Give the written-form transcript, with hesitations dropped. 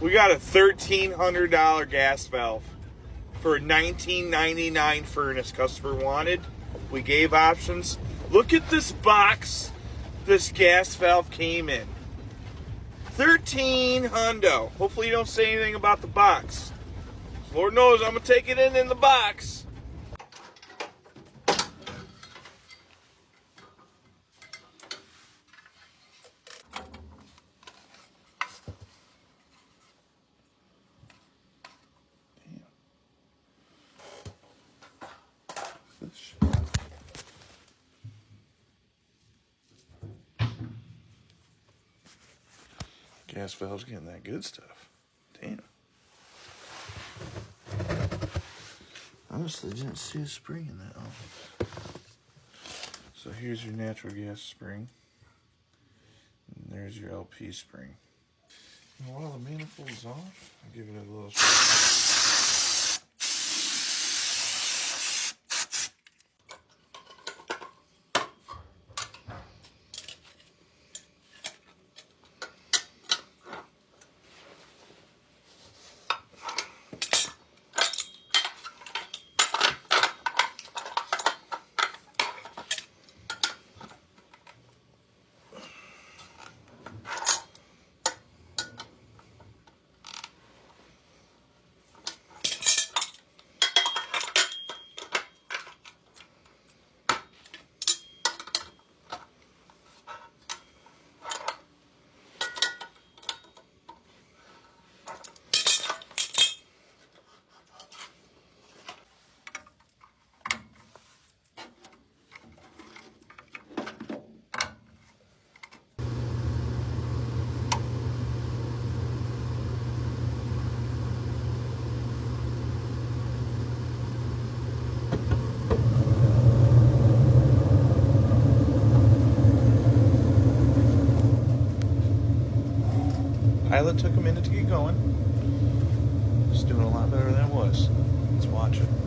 We got a $1,300 gas valve for a $19.99 furnace customer wanted. We gave options. Look at this box this gas valve came in. $1,300. Hopefully you don't say anything about the box. Lord knows I'm going to take it in the box. Gas valve's getting that good stuff. Damn. Honestly, didn't see a spring in that one. So here's your natural gas spring. And there's your LP spring. And while the manifold's off, I'll give it a little pilot took a minute to get going. It's doing a lot better than it was. Let's watch it.